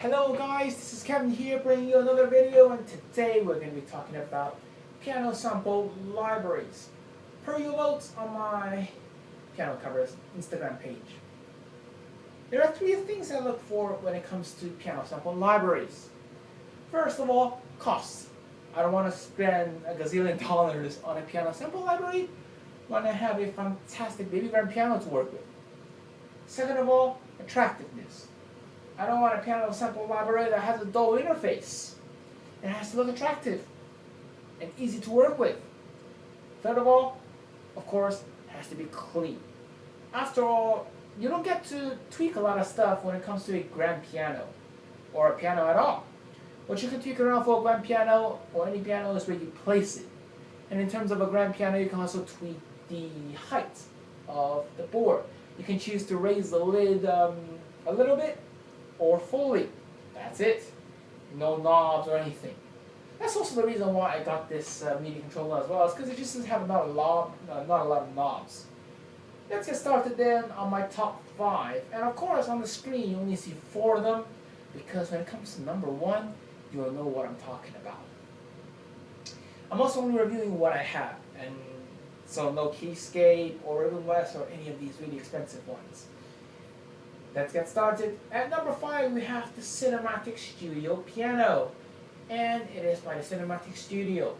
Hello guys, this is Kevin here bringing you another video, and today we're going to be talking about piano sample libraries per your votes on my piano covers Instagram page. There are three things I look for when it comes to piano sample libraries. First of all, costs. I don't want to spend a gazillion dollars on a piano sample library when I have a fantastic baby grand piano to work with. Second of all, attractiveness. I don't want a piano sample library that has a dull interface. It has to look attractive and easy to work with. Third of all, of course, it has to be clean. After all, you don't get to tweak a lot of stuff when it comes to a grand piano or a piano at all. What you can tweak around for a grand piano or any piano is where you place it. And in terms of a grand piano, you can also tweak the height of the board. You can choose to raise the lid a little bit or fully. That's it. No knobs or anything. That's also the reason why I got this MIDI controller as well, is because it just doesn't have not a lot of knobs. Let's get started then on my top 5. And of course on the screen you only see 4 of them, because when it comes to number 1, you'll know what I'm talking about. I'm also only reviewing what I have, and so no keyscape or Ribbon West or any of these really expensive ones. Let's get started. At number 5 we have the Cinematic Studio piano, and it is by the Cinematic Studio.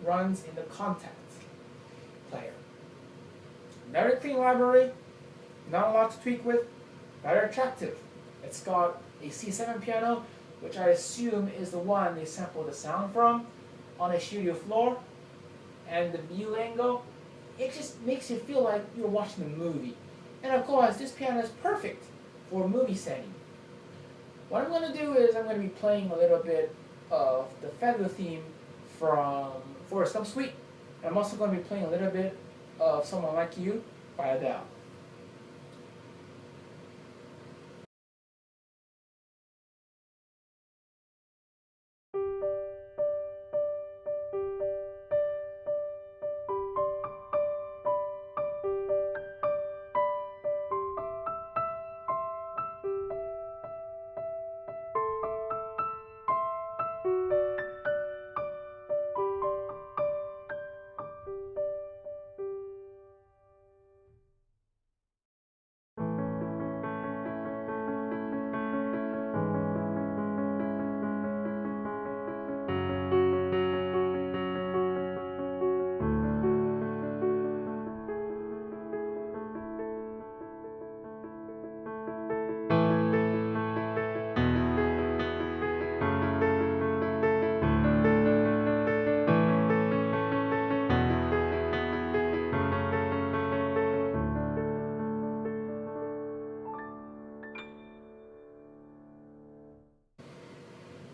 Runs in the Contact player. Very clean library, not a lot to tweak with, very attractive. It's got a C7 piano, which I assume is the one they sampled the sound from, on a studio floor, and the view angle, it just makes you feel like you're watching a movie. And of course, this piano is perfect for a movie setting. What I'm going to do is I'm going to be playing a little bit of the Feather theme from Forrest Gump Suite. And I'm also going to be playing a little bit of Someone Like You by Adele.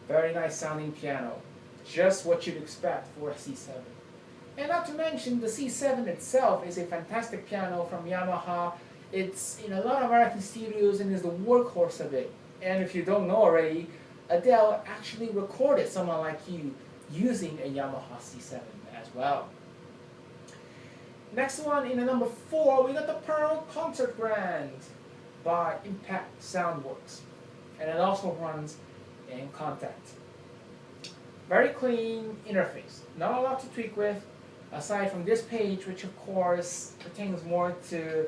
Very nice sounding piano. Just what you'd expect for a C7. And not to mention, the C7 itself is a fantastic piano from Yamaha. It's in a lot of American studios and is the workhorse of it. And if you don't know already, Adele actually recorded Someone Like You using a Yamaha C7 as well. Next one, in the number 4, we got the Pearl Concert Grand by Impact Soundworks. And it also runs in Contact. Very clean interface. Not a lot to tweak with, aside from this page, which of course pertains more to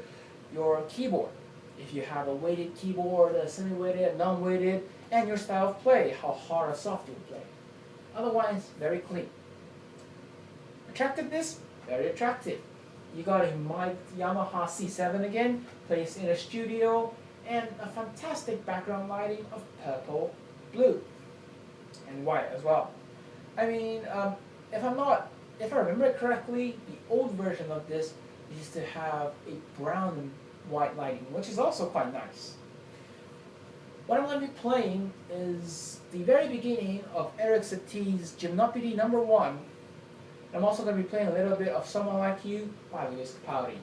your keyboard. If you have a weighted keyboard, a semi-weighted, a non-weighted, and your style of play, how hard or soft you play. Otherwise, very clean. Attractiveness, very attractive. You got a mic'd Yamaha C7 again, placed in a studio, and a fantastic background lighting of purple, blue, and white as well. I mean, if I remember correctly, the old version of this used to have a brown and white lighting, which is also quite nice. What I'm going to be playing is the very beginning of Eric Satie's Gymnopédie No. 1. I'm also going to be playing a little bit of Someone Like You by Lewis Capaldi.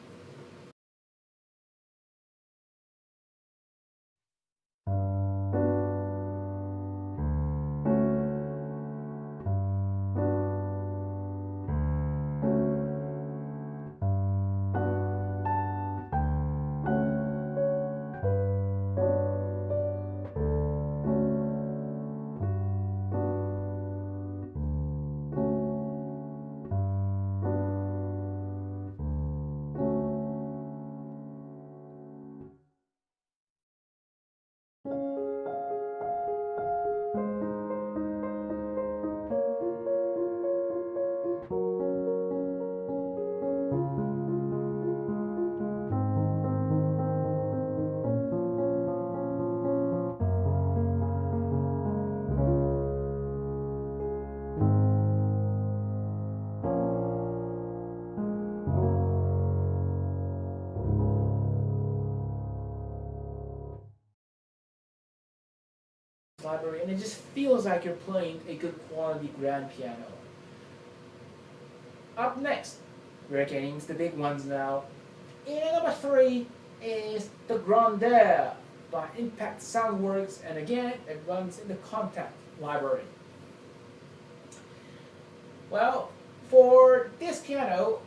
library, and it just feels like you're playing a good quality grand piano. Up next, we're getting into the big ones now. In number 3 is the Grandeur by Impact Soundworks, and again, it runs in the Contact library. Well, for this piano,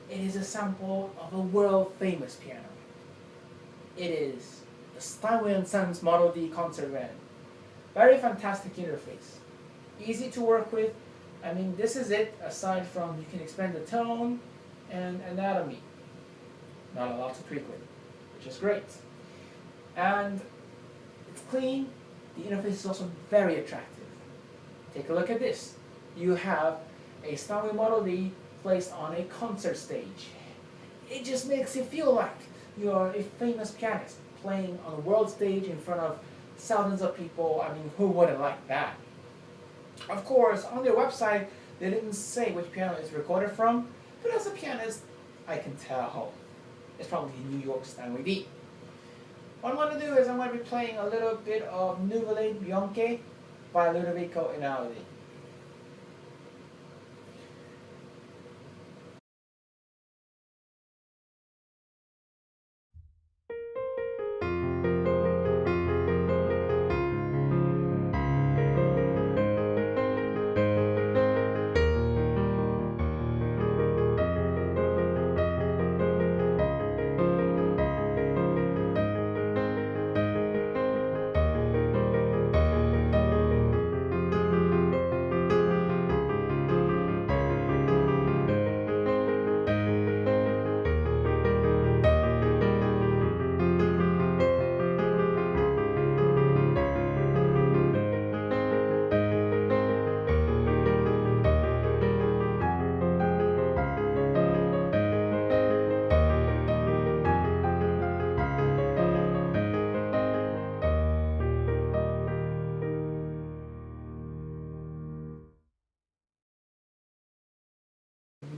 it is a sample of a world-famous piano. It is the Steinway & Sons Model D Concert Band. Very fantastic interface. Easy to work with. I mean, this is it, aside from you can expand the tone and anatomy. Not a lot to tweak with, which is great. And it's clean. The interface is also very attractive. Take a look at this. You have a Steinway Model D placed on a concert stage. It just makes you feel like you're a famous pianist playing on a world stage in front of thousands of people. I mean, who wouldn't like that? Of course, on their website, they didn't say which piano it's recorded from, but as a pianist, I can tell. It's probably a New York Steinway D. What I'm going to do is I'm going to be playing a little bit of Nuvole Bianche by Ludovico Einaudi.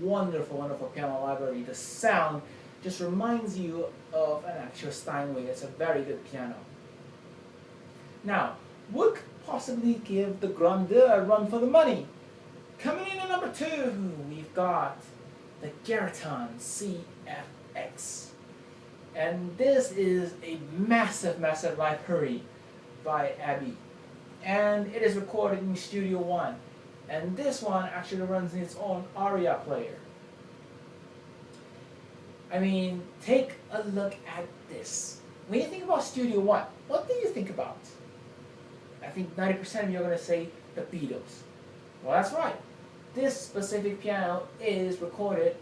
Wonderful, wonderful piano library. The sound just reminds you of an actual Steinway. It's a very good piano. Now, what could possibly give the Grandeur a run for the money? Coming in at number 2, we've got the Geraton CFX. And this is a massive, massive library by Abbey. And it is recorded in Studio One. And this one actually runs in its own ARIA player. I mean, take a look at this. When you think about Studio One, what do you think about? I think 90% of you are going to say the Beatles. Well, that's right. This specific piano is recorded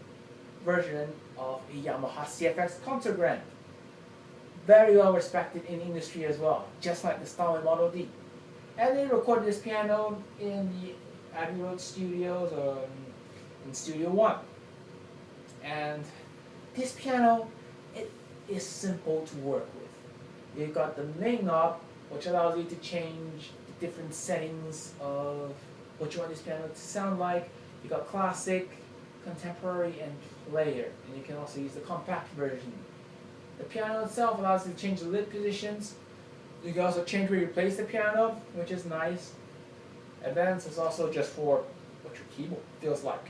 version of a Yamaha CFX concert grand. Very well respected in the industry as well, just like the Steinway Model D. And they recorded this piano in the Abbey Road Studios or in Studio One. And this piano, it is simple to work with. You've got the main knob, which allows you to change the different settings of what you want this piano to sound like. You've got classic, contemporary, and player. And you can also use the compact version. The piano itself allows you to change the lid positions. You can also change where you place the piano, which is nice. Advanced is also just for what your keyboard feels like.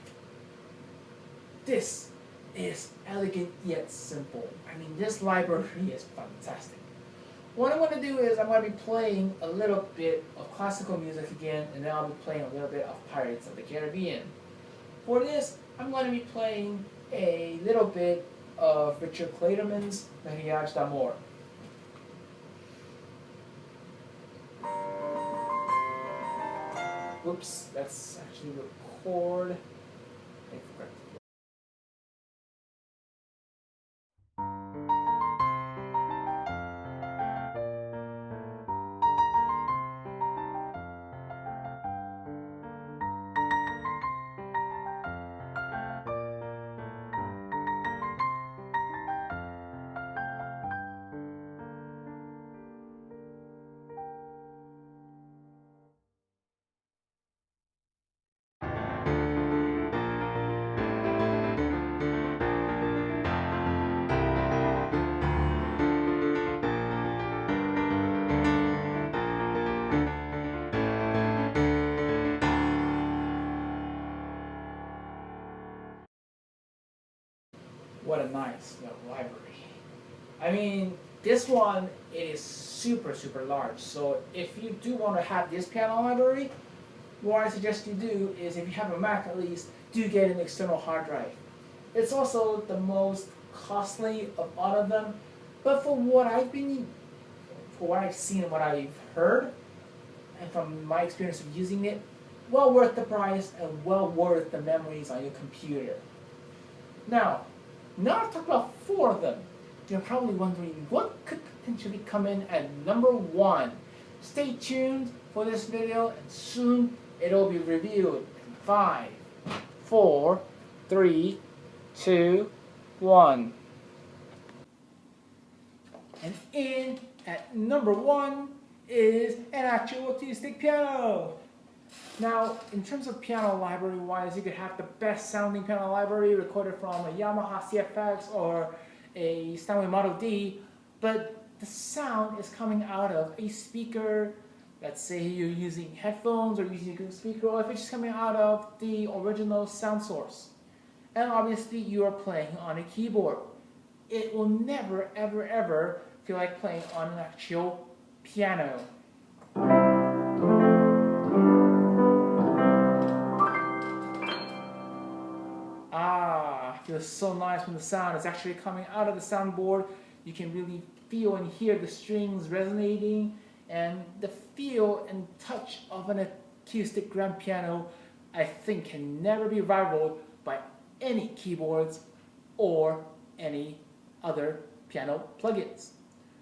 This is elegant yet simple. I mean, this library is fantastic. What I'm going to do is I'm going to be playing a little bit of classical music again, and then I'll be playing a little bit of Pirates of the Caribbean. For this, I'm going to be playing a little bit of Richard Clayderman's Mariage d'Amour. Oops, that's actually record. I forgot. size library. I mean, this one it is super large. So if you do want to have this piano library, what I suggest you do is, if you have a Mac at least, do get an external hard drive. It's also the most costly of all of them, but for what I've seen and what I've heard, and from my experience of using it, well worth the price and well worth the memories on your computer. Now I've talked about 4 of them. You're probably wondering what could potentially come in at number 1. Stay tuned for this video, and soon it'll be revealed in 5, 4, 3, 2, 1. And in at number 1 is an actual acoustic piano. Now, in terms of piano library wise, you could have the best sounding piano library recorded from a Yamaha CFX or a Steinway Model D, but the sound is coming out of a speaker. Let's say you're using headphones or using a good speaker, or if it's just coming out of the original sound source. And obviously you are playing on a keyboard. It will never ever feel like playing on an actual piano. Feels so nice when the sound is actually coming out of the soundboard. You can really feel and hear the strings resonating, and the feel and touch of an acoustic grand piano, I think, can never be rivaled by any keyboards or any other piano plugins.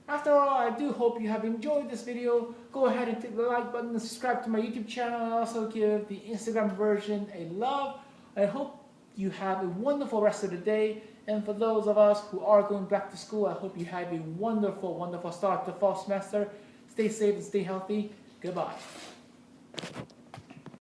After all, I do hope you have enjoyed this video. Go ahead and click the like button and subscribe to my YouTube channel, and also give the Instagram version a love. I hope you have a wonderful rest of the day, and for those of us who are going back to school, I hope you have a wonderful start to fall semester. Stay safe and stay healthy. Goodbye.